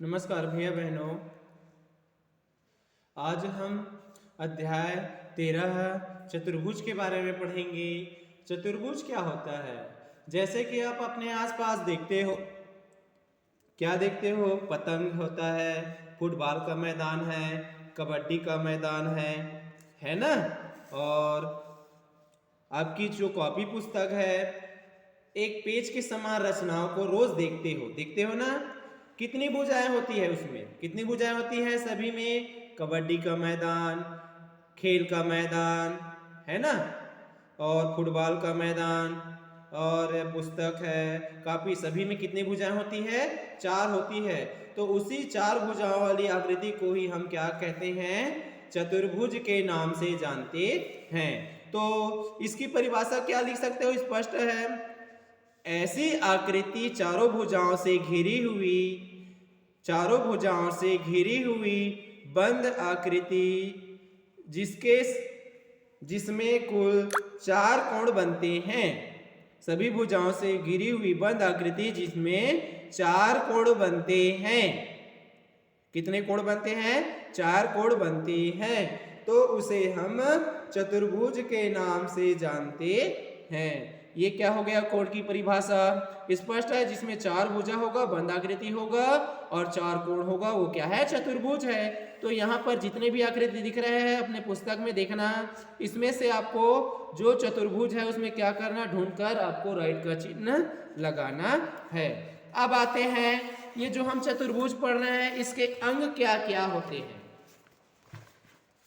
नमस्कार भैया बहनों। आज हम अध्याय 13 चतुर्भुज के बारे में पढ़ेंगे। चतुर्भुज क्या होता है? जैसे कि आप अपने आसपास देखते हो, क्या देखते हो? पतंग होता है, फुटबॉल का मैदान है, कबड्डी का मैदान है ना? और आपकी जो कॉपी पुस्तक है, एक पेज के समान रचनाओं को रोज देखते हो ना? कितनी भुजाएं होती है उसमें? कितनी भुजाएं होती है सभी में? कबड्डी का मैदान, खेल का मैदान, है ना? और फुटबॉल का मैदान और पुस्तक है, कापी, सभी में कितनी भुजाएं होती है? 4 होती है। तो उसी 4 भुजाओं वाली आकृति को ही हम क्या कहते हैं? चतुर्भुज के नाम से जानते हैं। तो इसकी परिभाषा क्या लिख सकते हो? स्पष्ट है, ऐसी आकृति चारों भुजाओं से घिरी हुई बंद आकृति जिसमें कुल 4 कोण बनते हैं। सभी भुजाओं से घिरी हुई बंद आकृति जिसमें 4 कोण बनते हैं। कितने कोण बनते हैं? 4 कोण बनते हैं। तो उसे हम चतुर्भुज के नाम से जानते हैं। ये क्या हो गया? कोण की परिभाषा स्पष्ट है। जिसमें 4 भुजा होगा, बंद आकृति होगा और 4 कोण होगा, वो क्या है? चतुर्भुज है। तो यहाँ पर जितने भी आकृति दिख रहे हैं अपने पुस्तक में देखना, इसमें से आपको जो चतुर्भुज है उसमें क्या करना? ढूंढकर आपको राइट का चिन्ह लगाना है। अब आते हैं, ये जो हम चतुर्भुज पढ़ रहे हैं इसके अंग क्या क्या होते हैं?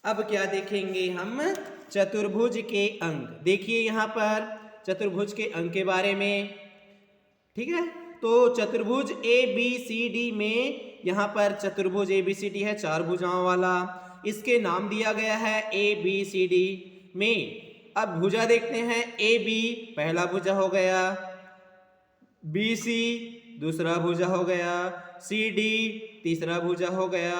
अब क्या देखेंगे हम? चतुर्भुज के अंग। देखिए यहाँ पर चतुर्भुज के अंग के बारे में, ठीक है? तो चतुर्भुज ABCD में, यहाँ पर चतुर्भुज ABCD है, 4 भुजाओं वाला। इसके नाम दिया गया है ABCD में। अब भुजा देखते हैं। AB पहला भुजा हो गया, BC दूसरा भुजा हो गया, CD तीसरा भुजा हो गया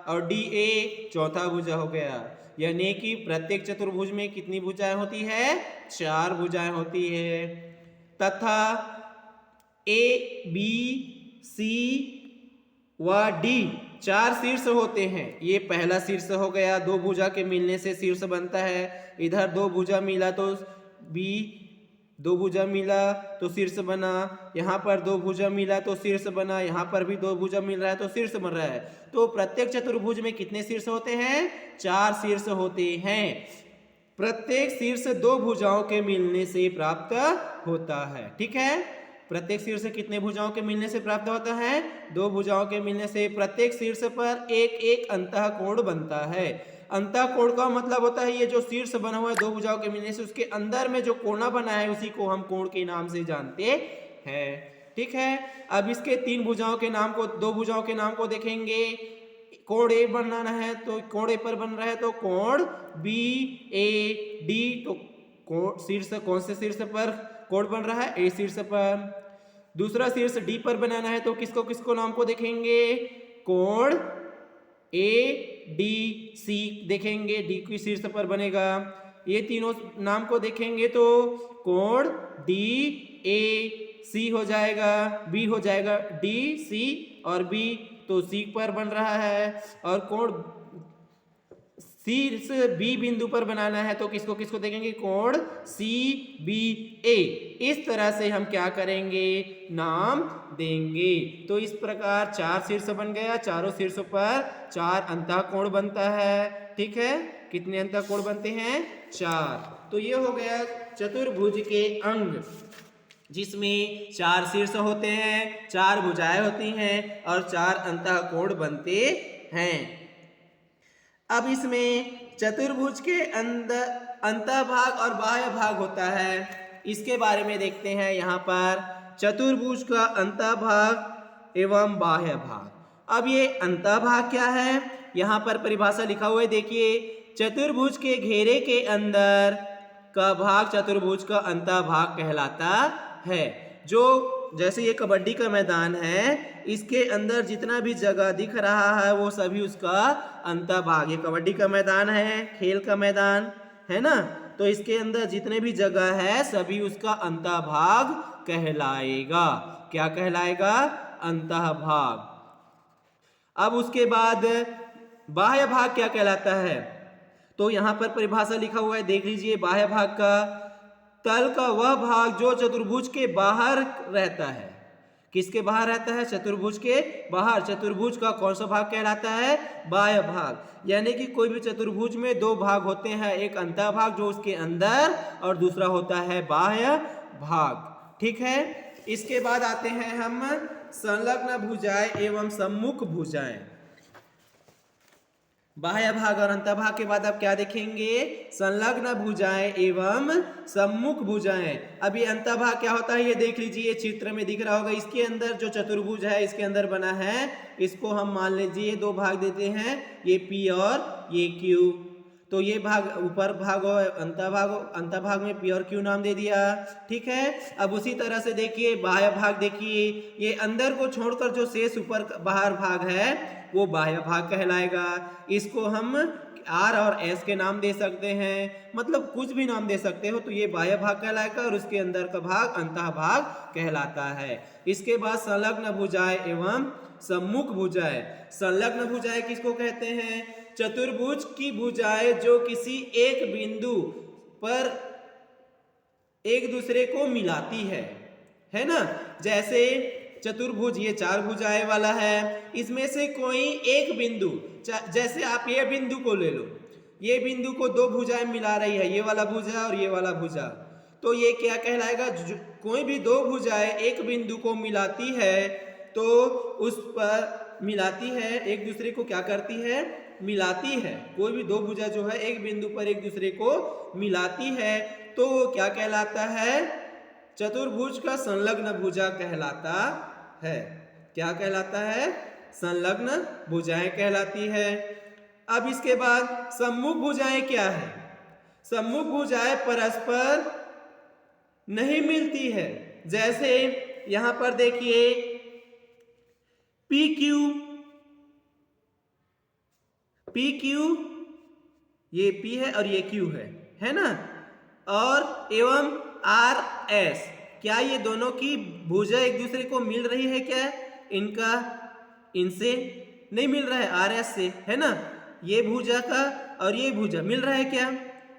और DA चौथा भुजा हो गया। यानी कि प्रत्येक चतुर्भुज में कितनी भुजाएं होती है? 4 भुजाएं होती है। तथा ABC व D 4 शीर्ष होते हैं। ये पहला शीर्ष हो गया, 2 भुजा के मिलने से शीर्ष बनता है। इधर 2 भुजा मिला तो B, 2 भुजा मिला तो शीर्ष बना। यहाँ पर 2 भुजा मिला तो शीर्ष बना। यहाँ पर भी 2 भुजा मिल रहा है तो शीर्ष बन रहा है। तो प्रत्येक चतुर्भुज में कितने शीर्ष होते हैं? 4 शीर्ष होते हैं। प्रत्येक शीर्ष 2 भुजाओं के मिलने से प्राप्त होता है। ठीक है? प्रत्येक शीर्ष कितने भुजाओं के मिलने से प्राप्त होता है? 2 भुजाओं के मिलने से। प्रत्येक शीर्ष पर एक एक अंतःकोण बनता है। अंतःकोण का मतलब होता है ये जो शीर्ष बना हुआ है 2 भुजाओं के मिलने से, उसके अंदर में जो कोना बना है उसी को हम कोण के नाम से जानते हैं। ठीक है? अब इसके 3 भुजाओं के नाम को, 2 भुजाओं के नाम को देखेंगे। कोण A बनाना है तो कोण A पर बन रहा है तो कोण BAD। तो कोण शीर्ष, कौन से शीर्ष पर कोण बन रहा है? A शीर्ष पर। दूसरा शीर्ष D पर बनाना है तो किसको किसको नाम को देखेंगे? कोण ADC देखेंगे, D की शीर्ष पर बनेगा। ये तीनों नाम को देखेंगे तो कोण DAC हो जाएगा, B हो जाएगा, DC और B तो C पर बन रहा है। और कोण शीर्ष B बिंदु पर बनाना है तो किसको किसको देखेंगे? कोण CBA। इस तरह से हम क्या करेंगे? नाम देंगे। तो इस प्रकार 4 शीर्ष बन गया। चारों शीर्षों पर 4 अंतःकोण बनता है। ठीक है? कितने अंतःकोण बनते हैं? 4। तो ये हो गया चतुर्भुज के अंग, जिसमें 4 शीर्ष होते हैं, 4 भुजाएं होती हैं और 4 अंतःकोण बनते हैं। अब इसमें चतुर्भुज के अंदर अंतःभाग और बाह्य भाग होता है। इसके बारे में देखते हैं। यहाँ पर चतुर्भुज का अंतःभाग एवं बाह्य भाग। अब ये अंतःभाग क्या है? यहाँ पर परिभाषा लिखा हुआ है, देखिए। चतुर्भुज के घेरे के अंदर का भाग चतुर्भुज का अंतःभाग कहलाता है। जो जैसे ये कबड्डी का मैदान है, इसके अंदर जितना भी जगह दिख रहा है वो सभी उसका अंतःभाग। ये कबड्डी का मैदान है, खेल का मैदान है ना? तो इसके अंदर जितने भी जगह है सभी उसका अंतःभाग कहलाएगा। क्या कहलाएगा? अंतःभाग। अब उसके बाद बाह्य भाग क्या कहलाता है, तो यहां पर परिभाषा लिखा हुआ है, देख लीजिए। बाह्य भाग का तल का वह भाग जो चतुर्भुज के बाहर रहता है। किसके बाहर रहता है? चतुर्भुज के बाहर। चतुर्भुज का कौन सा भाग कहलाता है? बाह्य भाग। यानी कि कोई भी चतुर्भुज में दो भाग होते हैं, एक अंतः भाग जो उसके अंदर और दूसरा होता है बाह्य भाग। ठीक है। इसके बाद आते हैं हम संलग्न भुजाएं एवं सम्मुख भुजाएं। बाह्य भाग और अंतःभाग के बाद आप क्या देखेंगे? संलग्न भुजाएं एवं सम्मुख भुजाएं। अभी अंतःभाग क्या होता है ये देख लीजिए, चित्र में दिख रहा होगा। इसके अंदर जो चतुर्भुज है इसके अंदर बना है, इसको हम मान लीजिए दो भाग देते हैं, ये P और ये Q। तो ये भाग ऊपर भाग और अंतःभाग में P और Q नाम दे दिया। ठीक है। अब उसी तरह से देखिए बाह्य भाग, देखिए ये अंदर को छोड़कर जो शेष ऊपर बाहर भाग है वो बाह्य भाग कहलाएगा। इसको हम R और S के नाम दे सकते हैं, मतलब कुछ भी नाम दे सकते हो। तो ये बाह्य भाग कहलाएगा और उसके अंदर का भाग अंतः भाग कहलाता है। इसके बाद संलग्न भुजाएं एवं सम्मुख भुजाएं। संलग्न भुजाएं किसको कहते हैं? चतुर्भुज की भुजाएं जो किसी एक बिंदु पर एक दूसरे को मिलाती है ना। जैसे चतुर्भुज ये चार भुजाएं वाला है, इसमें से कोई एक बिंदु, जैसे आप ये बिंदु को ले लो, ये बिंदु को दो भुजाएं मिला रही है, ये वाला भुजा और ये वाला भुजा, तो ये क्या कहलाएगा? कोई भी दो भुजाएं एक बिंदु को मिलाती है तो उस पर मिलाती है, एक दूसरे को क्या करती है? मिलाती है। कोई भी दो भुजा जो है एक बिंदु पर एक दूसरे को मिलाती है तो वो क्या कहलाता है? चतुर्भुज का संलग्न भुजा कहलाता है। क्या कहलाता है? संलग्न भुजाएं कहलाती है। अब इसके बाद सम्मुख भुजाएं क्या है? सम्मुख भुजाएं परस्पर नहीं मिलती है। जैसे यहां पर देखिए PQ, ये P है और ये Q है ना, और एवं RS, क्या ये दोनों की भुजा एक दूसरे को मिल रही है क्या? इनसे नहीं मिल रहा है, RS से, है ना। ये भुजा का और ये भुजा मिल रहा है क्या?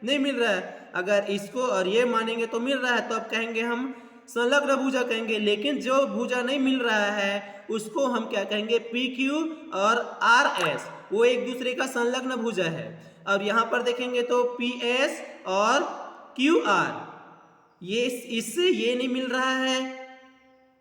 नहीं मिल रहा है। अगर इसको और ये मानेंगे तो मिल रहा है, तो अब कहेंगे हम संलग्न भुजा कहेंगे। लेकिन जो भुजा नहीं मिल रहा है उसको हम क्या कहेंगे? PQ और RS, वो एक दूसरे का संलग्न भुजा है। अब यहाँ पर देखेंगे तो PS और QR, ये इससे ये नहीं मिल रहा है,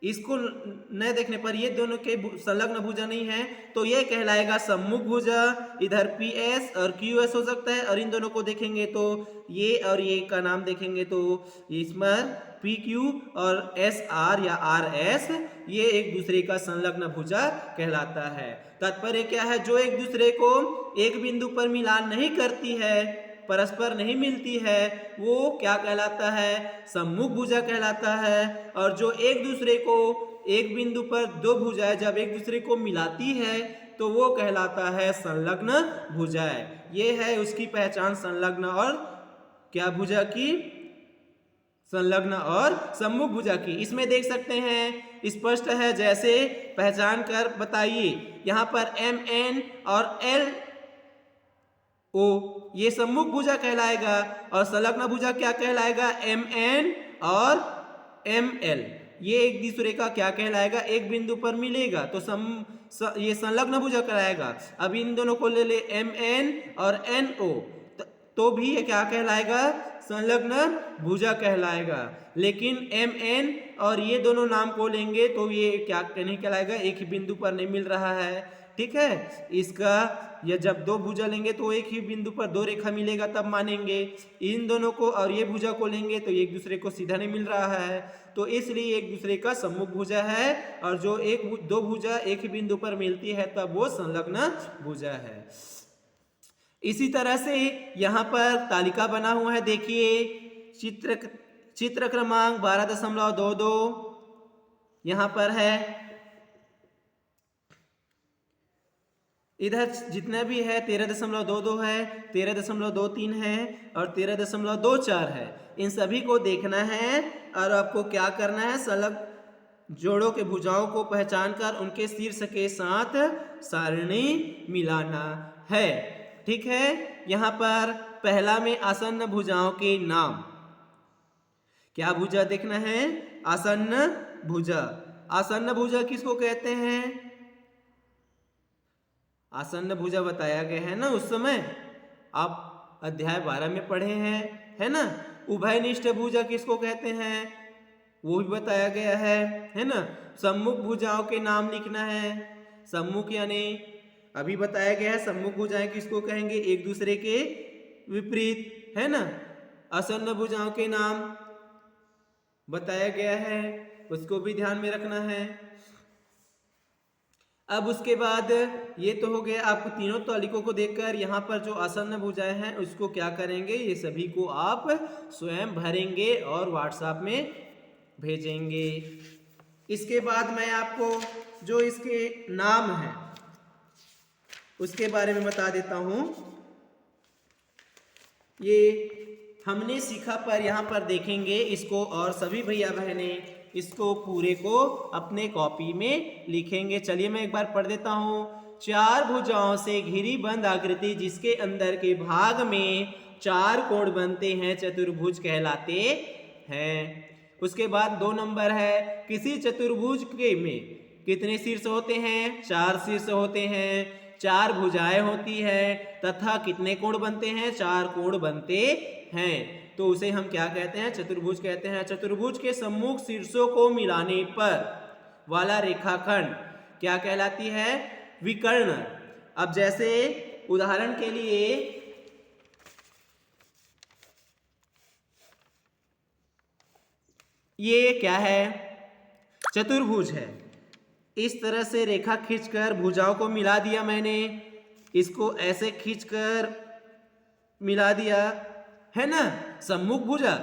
इसको न देखने पर ये दोनों के संलग्न भुजा नहीं है, तो ये कहलाएगा सम्मुख भुजा। इधर PS और QS हो सकता है, और इन दोनों को देखेंगे तो ये और ये का नाम देखेंगे तो इसमें PQ और SR या RS, ये एक दूसरे का संलग्न भुजा कहलाता है। तात्पर्य क्या है? जो एक दूसरे को एक बिंदु पर मिलान नहीं करती है, परस्पर नहीं मिलती है, वो क्या कहलाता है? सम्मुख भुजा कहलाता है। और जो एक दूसरे को एक बिंदु पर दो भुजाएं जब एक दूसरे को मिलाती है तो वो कहलाता है संलग्न भुजाएं। ये है उसकी पहचान, संलग्न और क्या भुजा की? संलग्न और सम्मुख भुजा की। इसमें देख सकते हैं स्पष्ट है, जैसे पहचान कर बताइए। यहाँ पर MN और LO ये सम्मुख भुजा कहलाएगा, और संलग्न भुजा क्या कहलाएगा? MN और ML, ये एक दूसरे का क्या कहलाएगा? एक बिंदु पर मिलेगा तो ये संलग्न भुजा कहलाएगा। अब इन दोनों को ले ले MN और NO, तो भी ये क्या कहलाएगा? संलग्न भुजा कहलाएगा। लेकिन MN और ये दोनों नाम को लेंगे तो ये क्या नहीं कहलाएगा? एक ही बिंदु पर नहीं मिल रहा है। ठीक है। इसका या जब दो भुजा लेंगे तो एक ही बिंदु पर दो रेखा मिलेगा तब मानेंगे। इन दोनों को और ये भुजा को लेंगे तो एक दूसरे को सीधा नहीं मिल रहा है, तो इसलिए एक दूसरे का सम्मुख भुजा है। और जो दो भुजा एक ही बिंदु पर मिलती है तब वो संलग्न भुजा है। इसी तरह से यहाँ पर तालिका बना हुआ है, देखिए चित्र क्रमांक 12.22 यहाँ पर है। इधर जितना भी है 13.22 है, 13.23 है और 13.24 है। इन सभी को देखना है और आपको क्या करना है? जोड़ों के भुजाओं को पहचानकर उनके शीर्ष के साथ सारणी मिलाना है। ठीक है, यहाँ पर पहला में आसन्न भुजाओं के नाम। क्या भुजा देखना है? आसन्न भुजा। आसन्न भुजा किसको कहते हैं? आसन्न भुजा बताया गया है ना उस समय, आप अध्याय 12 में पढ़े हैं, है ना। उभयनिष्ठ भुजा किसको कहते हैं? वो भी बताया गया है ना। सम्मुख भुजाओं के नाम लिखना है। सम्मुख यानी अभी बताया गया है, सम्मुख भुजाएं किसको कहेंगे? एक दूसरे के विपरीत, है ना। आसन्न भुजाओं के नाम बताया गया है, उसको भी ध्यान में रखना है। अब उसके बाद ये तो हो गया आपको तीनों तालिकों को देखकर यहाँ पर जो आसन्न भुजाएं हैं उसको क्या करेंगे, ये सभी को आप स्वयं भरेंगे और व्हाट्सएप में भेजेंगे। इसके बाद मैं आपको जो इसके नाम हैं उसके बारे में बता देता हूँ। ये हमने सीखा पर यहाँ पर देखेंगे इसको, और सभी भैया बहने इसको पूरे को अपने कॉपी में लिखेंगे। चलिए मैं एक बार पढ़ देता हूँ। चार भुजाओं से घिरी बंद आकृति जिसके अंदर के भाग में चार कोण बनते हैं चतुर्भुज कहलाते हैं। उसके बाद 2 नंबर है, किसी चतुर्भुज के में कितने शीर्ष होते हैं? 4 शीर्ष होते हैं। 4 भुजाएं होती है तथा कितने कोण बनते हैं? 4 कोण बनते हैं। तो उसे हम क्या कहते हैं? चतुर्भुज कहते हैं। चतुर्भुज के सम्मुख शीर्षों को मिलाने पर वाला रेखाखंड क्या कहलाती है? विकर्ण। अब जैसे उदाहरण के लिए ये क्या है? चतुर्भुज है। इस तरह से रेखा खींचकर भुजाओं को मिला दिया मैंने, इसको ऐसे खींचकर मिला दिया, है ना। सम्मुख भुजा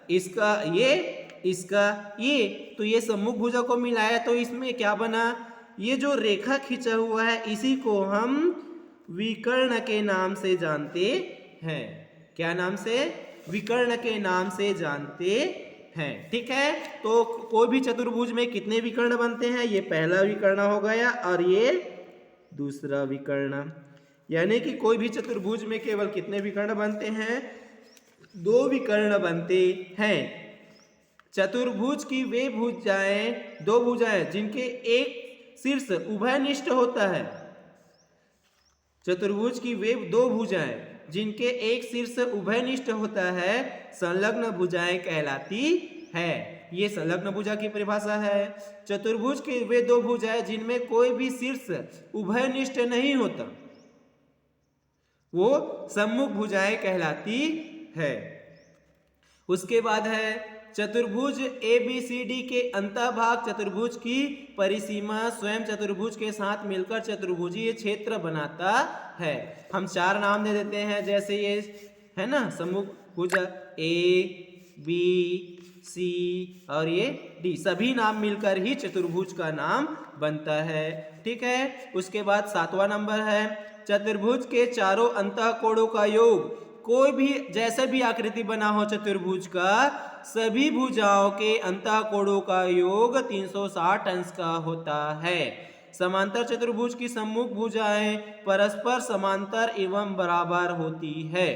इसका ये, इसका ये, तो ये सम्मुख भुजा को मिलाया तो इसमें क्या बना? ये जो रेखा खींचा हुआ है इसी को हम विकर्ण के नाम से जानते हैं। क्या नाम से? विकर्ण के नाम से जानते हैं। ठीक है, तो कोई भी चतुर्भुज में कितने विकर्ण बनते हैं? ये पहला विकर्ण हो गया और ये दूसरा विकर्ण। यानी कि कोई भी चतुर्भुज में केवल कितने विकर्ण बनते हैं? 2 विकर्ण बनते हैं। चतुर्भुज की वे भुजाएं, 2 भुजाएं जिनके एक शीर्ष उभयनिष्ठ होता है। चतुर्भुज की वे 2 भुजाएं जिनके एक शीर्ष उभयनिष्ठ होता है संलग्न भुजाएं कहलाती है। ये संलग्न भुजा की परिभाषा है। चतुर्भुज के वे 2 भुजाएं जिनमें कोई भी शीर्ष उभयनिष्ठ नहीं होता वो सम्मुख भुजाएं कहलाती है। उसके बाद है चतुर्भुज ABCD के अंतःभाग चतुर्भुज की परिसीमा स्वयं चतुर्भुज के साथ मिलकर चतुर्भुजीय क्षेत्र बनाता है। हम 4 नाम दे देते हैं, जैसे ये है ना सम्मुख भुजा ABC और ये D, सभी नाम मिलकर ही चतुर्भुज का नाम बनता है। ठीक है, उसके बाद 7वां नंबर है चतुर्भुज के चारों अंतःकोणों का योग। कोई भी जैसे भी आकृति बना हो चतुर्भुज का, सभी भुजाओं के अंतःकोणों का योग 360 अंश का होता है। समांतर चतुर्भुज की सम्मुख भुजाएं परस्पर समांतर एवं बराबर होती है।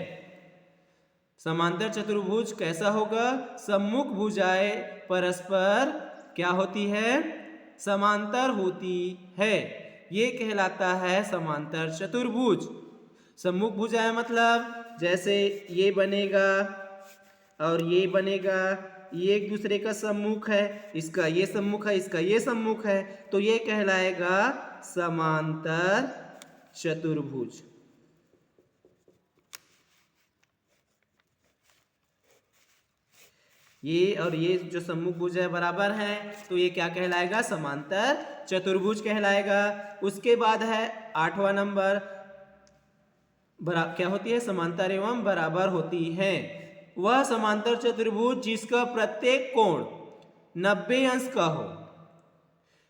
समांतर चतुर्भुज कैसा होगा? सम्मुख भुजाएं परस्पर क्या होती है? समांतर होती है। ये कहलाता है समांतर चतुर्भुज। सम्मुख भुजाएं मतलब जैसे ये बनेगा और ये बनेगा, ये एक दूसरे का सम्मुख है, इसका ये सम्मुख है, इसका ये सम्मुख है, तो ये कहलाएगा समांतर चतुर्भुज। ये और ये जो सम्मुख भुजा बराबर हैं तो ये क्या कहलाएगा? समांतर चतुर्भुज कहलाएगा। उसके बाद है 8वां नंबर, क्या होती है? समांतर एवं बराबर होती है। वह समांतर चतुर्भुज जिसका प्रत्येक कोण 90 अंश का हो।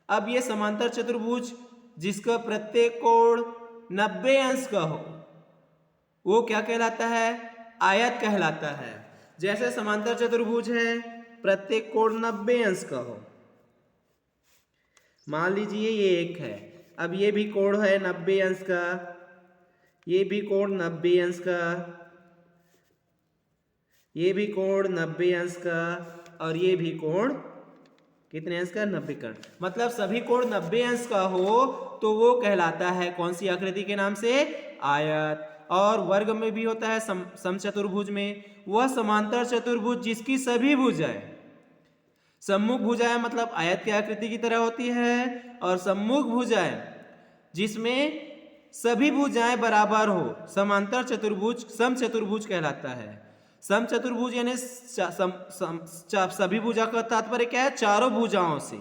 अब ये समांतर चतुर्भुज जिसका प्रत्येक कोण 90 अंश का हो वो क्या कहलाता है? आयत कहलाता है। जैसे समांतर चतुर्भुज है, प्रत्येक कोण 90 अंश का हो, मान लीजिए ये 1 है। अब ये भी कोण है 90 अंश का, ये भी कोण 90 अंश का, ये भी कोण 90 अंश का, और ये भी कोण कितने अंश का? 90 का। मतलब सभी कोण 90 अंश का हो तो वो कहलाता है कौन सी आकृति के नाम से? आयत। और वर्ग में भी होता है समचतुर्भुज में, वह समांतर चतुर्भुज जिसकी सभी भुजाएं, सम्मुख भुजाएं मतलब आयत की आकृति की तरह होती है, और सम्मुख भुजाएं जिसमें सभी भुजाएं बराबर हो, समांतर चतुर्भुज समचतुर्भुज कहलाता है। समचतुर्भुज यानी सभी भुजा का तात्पर्य क्या है? चारों भुजाओं से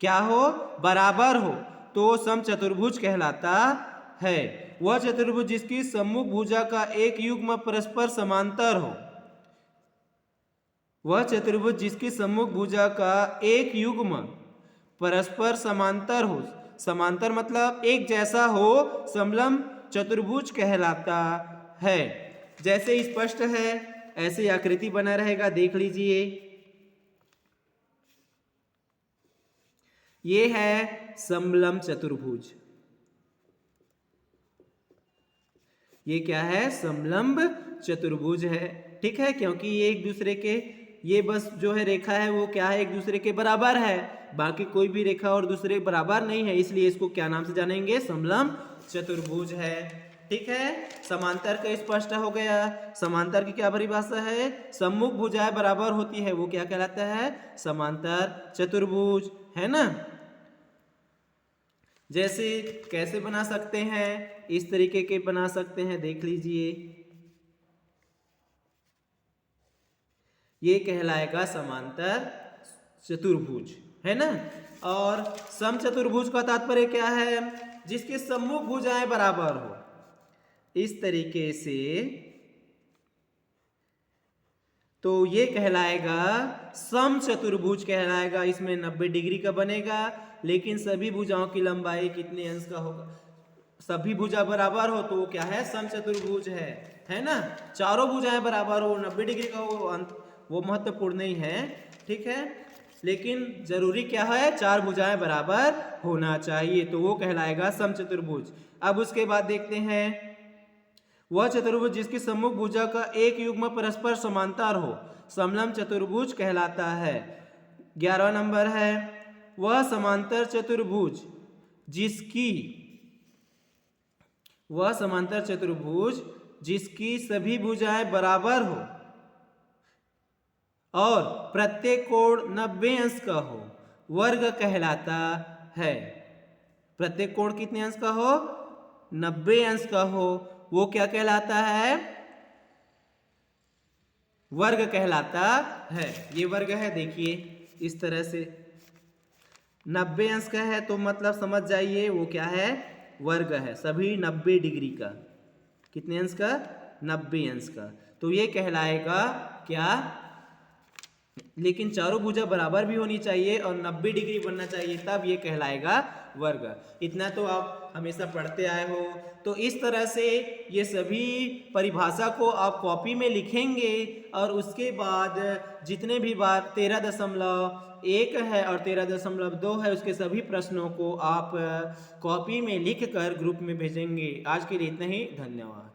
क्या हो? बराबर हो, तो समचतुर्भुज कहलाता है। वह चतुर्भुज जिसकी सम्मुख भुजा का एक युग्म परस्पर समांतर हो, वह चतुर्भुज जिसकी सम्मुख भुजा का एक युग्म परस्पर समांतर हो, समांतर मतलब एक जैसा हो, समलंब चतुर्भुज कहलाता है। जैसे स्पष्ट है ऐसे आकृति बना रहेगा, देख लीजिए। ये है समलंब चतुर्भुज। ये क्या है? समलंब चतुर्भुज है। ठीक है, क्योंकि ये एक दूसरे के, ये बस जो है रेखा है वो क्या है? एक दूसरे के बराबर है, बाकी कोई भी रेखा और दूसरे बराबर नहीं है, इसलिए इसको क्या नाम से जानेंगे? समलंब चतुर्भुज है। ठीक है, समांतर का स्पष्ट हो गया। समांतर की क्या परिभाषा है? सम्मुख भुजाएं बराबर होती है, वो क्या कहलाता है? समांतर चतुर्भुज, है ना। जैसे कैसे बना सकते हैं? इस तरीके के बना सकते हैं, देख लीजिए। ये कहलाएगा समांतर चतुर्भुज, है ना। और समचतुर्भुज का तात्पर्य क्या है? जिसके सम्मुख भुजाएं बराबर हो। इस तरीके से तो ये कहलाएगा समचतुर्भुज कहलाएगा। इसमें 90 डिग्री का बनेगा, लेकिन सभी भुजाओं की लंबाई कितने अंश का होगा? सभी भुजा बराबर हो तो वो क्या है? समचतुर्भुज है ना। चारों भुजाएं बराबर हो, 90 डिग्री का हो, वो महत्वपूर्ण नहीं है। ठीक है, लेकिन जरूरी क्या है? चार भुजाएं बराबर होना चाहिए, तो वो कहलाएगा समचतुर्भुज। अब उसके बाद देखते हैं, वह चतुर्भुज जिसकी सम्मुख भुजा का एक युग्म परस्पर समांतर हो, समलंब चतुर्भुज कहलाता है। 11वां नंबर है, वह समांतर चतुर्भुज जिसकी सभी भुजाएं बराबर हो और प्रत्येक कोण 90 अंश का हो, वर्ग कहलाता है। प्रत्येक कोण कितने अंश का हो? 90 अंश का हो, वो क्या कहलाता है? वर्ग कहलाता है। ये वर्ग है, देखिए इस तरह से 90 अंश का है तो मतलब समझ जाइए वो क्या है? वर्ग है। सभी 90 डिग्री का, कितने अंश का? 90 अंश का, तो ये कहलाएगा क्या? लेकिन चारों भुजा बराबर भी होनी चाहिए और 90 डिग्री बनना चाहिए, तब ये कहलाएगा वर्ग। इतना तो आप हमेशा पढ़ते आए हो। तो इस तरह से ये सभी परिभाषा को आप कॉपी में लिखेंगे, और उसके बाद जितने भी बार 13.1 है और 13.2 है, उसके सभी प्रश्नों को आप कॉपी में लिख कर ग्रुप में भेजेंगे। आज के लिए इतना ही, धन्यवाद।